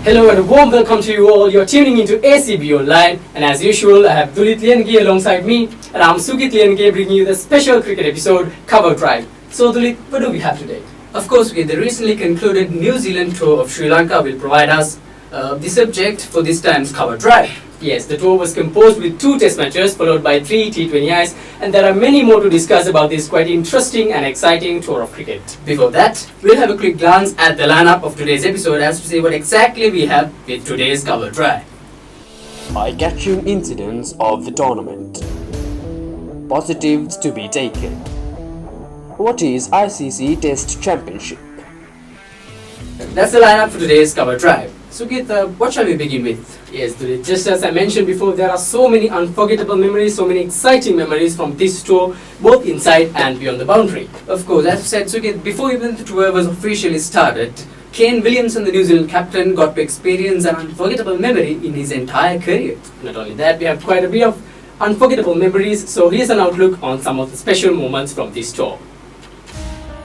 Hello and a warm welcome to you all. You're tuning into ACBU Online, and as usual, I have Dulith Liyanage alongside me, and I'm Sukith Liyanage bringing you the special cricket episode, Cover Drive. So Dulith, what do we have today? Of course, the recently concluded New Zealand tour of Sri Lanka will provide us the subject for this time's Cover Drive. Yes, the tour was composed with 2 test matches followed by 3 T20Is, and there are many more to discuss about this quite interesting and exciting tour of cricket. Before that, we'll have a quick glance at the lineup of today's episode as to see what exactly we have with today's Cover Drive. Eye-catching incidents of the tournament. Positives to be taken. What is ICC Test Championship? That's the lineup for today's Cover Drive. Sukith, what shall we begin with? Yes, Dulith, just as I mentioned before, there are so many unforgettable memories, so many exciting memories from this tour, both inside and beyond the boundary. Of course, as you said, Sukith, before even the tour was officially started, Kane Williamson, the New Zealand captain, got to experience an unforgettable memory in his entire career. Not only that, we have quite a bit of unforgettable memories, so here's an outlook on some of the special moments from this tour.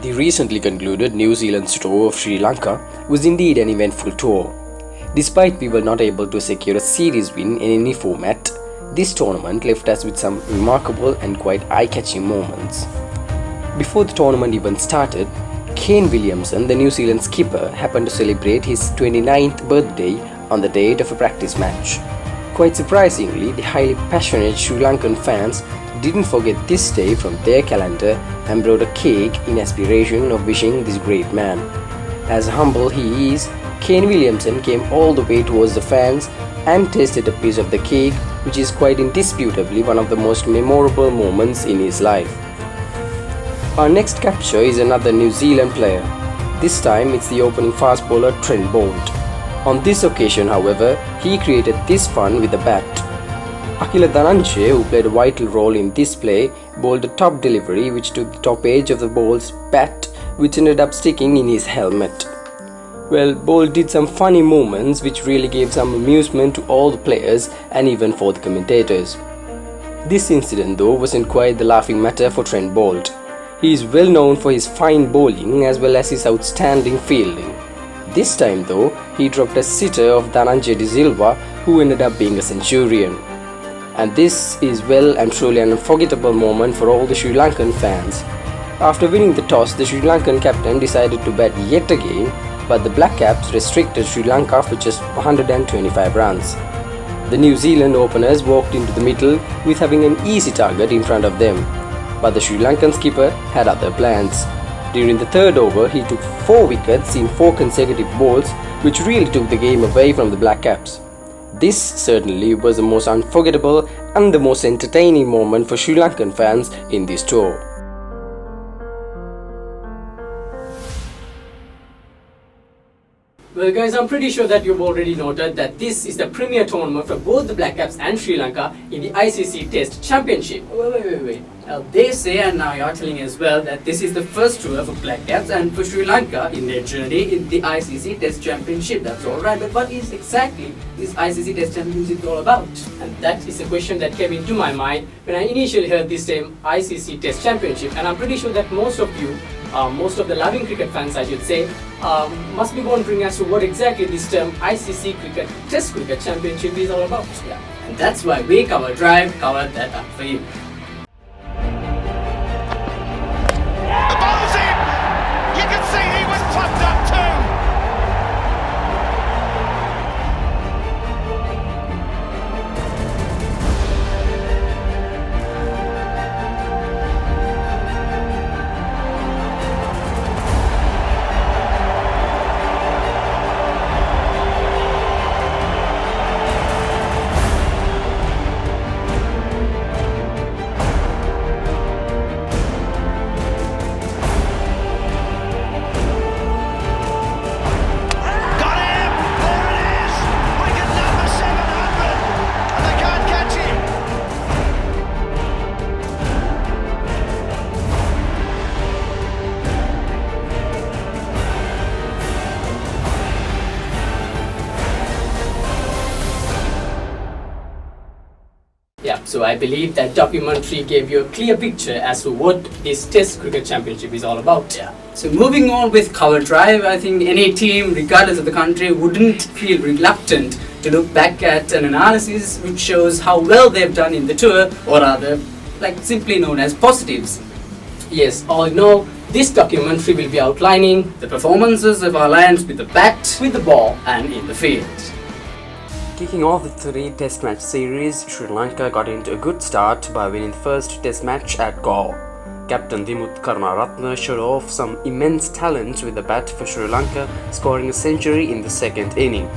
The recently concluded New Zealand's tour of Sri Lanka was indeed an eventful tour. Despite we were not able to secure a series win in any format, this tournament left us with some remarkable and quite eye-catching moments. Before the tournament even started, Kane Williamson, the New Zealand skipper, happened to celebrate his 29th birthday on the date of a practice match. Quite surprisingly, the highly passionate Sri Lankan fans didn't forget this day from their calendar and brought a cake in aspiration of wishing this great man. As humble he is, Kane Williamson came all the way towards the fans and tasted a piece of the cake, which is quite indisputably one of the most memorable moments in his life. Our next capture is another New Zealand player. This time it's the opening fast bowler Trent Boult. On this occasion, however, he created this fun with a bat. Dulith Liyanage, who played a vital role in this play, bowled a top delivery which took the top edge of the bowl's bat, which ended up sticking in his helmet. Well, Boult did some funny moments which really gave some amusement to all the players and even for the commentators. This incident though wasn't quite the laughing matter for Trent Boult. He is well known for his fine bowling as well as his outstanding fielding. This time though, he dropped a sitter of Dhananjay De Silva, who ended up being a centurion. And this is well and truly an unforgettable moment for all the Sri Lankan fans. After winning the toss, the Sri Lankan captain decided to bat yet again, but the Black Caps restricted Sri Lanka for just 125 runs. The New Zealand openers walked into the middle with having an easy target in front of them, but the Sri Lankan skipper had other plans. During the third over, he took 4 wickets in 4 consecutive balls, which really took the game away from the Black Caps. This certainly was the most unforgettable and the most entertaining moment for Sri Lankan fans in this tour. Well guys, I'm pretty sure that you've already noted that this is the premier tournament for both the Black Caps and Sri Lanka in the ICC Test Championship. Wait. They say, and now you're telling as well, that this is the first tour for Black Caps and for Sri Lanka in their journey in the ICC Test Championship. That's alright, but what is exactly this ICC Test Championship all about? And that is a question that came into my mind when I initially heard this term ICC Test Championship, and I'm pretty sure that most of you, most of the loving cricket fans I should say, must be wondering as to what exactly this term ICC Cricket Test Cricket Championship is all about. Yeah, and that's why we Cover Drive covered that up for you. The ball's in! You can see he was plucked up too! So I believe that documentary gave you a clear picture as to what this Test Cricket Championship is all about. Yeah. So moving on with cover drive, I think any team, regardless of the country, wouldn't feel reluctant to look back at an analysis which shows how well they've done in the tour, or rather, like simply known as positives. Yes, all in all, this documentary will be outlining The performances of our lions with the bat, with the ball. and in the field. Kicking off the 3-test match series, Sri Lanka got into a good start by winning the first test match at Galle. Captain Dimuth Karunaratne showed off some immense talent with the bat for Sri Lanka, scoring a century in the second inning.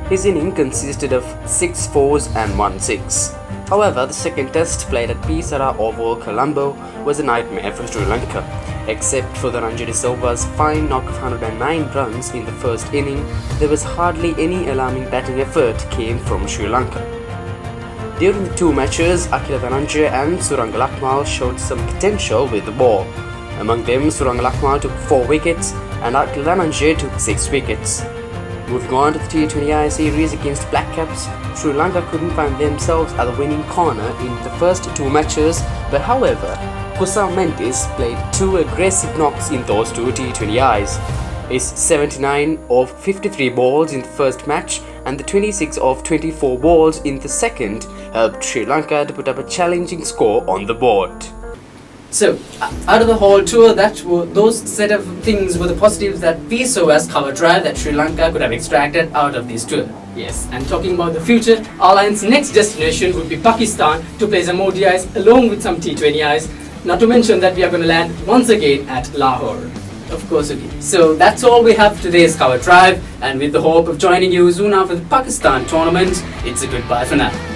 His inning consisted of 6 fours and 1 6. However, the second test, played at Pisara Oval, Colombo, was a nightmare for Sri Lanka. Except for the Ranjit Silva's fine knock of 109 runs in the first inning, there was hardly any alarming batting effort came from Sri Lanka. During the two matches, Akila Dhananjaya and Suranga Lakmal showed some potential with the ball. Among them, Suranga Lakmal took 4 wickets and Akila Dhananjaya took 6 wickets. Moving on to the T20I series against Black Caps, Sri Lanka couldn't find themselves at the winning corner in the first 2 matches, but however, Kusal Mendis played 2 aggressive knocks in those 2 T20Is. His 79 of 53 balls in the first match and the 26 of 24 balls in the second helped Sri Lanka to put up a challenging score on the board. So, out of the whole tour, those set of things were the positives that we saw as cover drive that Sri Lanka could have extracted out of this tour. Yes, and talking about the future, our Lions' next destination would be Pakistan to play some ODIs along with some T20Is. Not to mention that we are going to land once again at Lahore. Of course it is. So that's all we have for today's cover drive, and with the hope of joining you soon after the Pakistan tournament, it's a goodbye for now.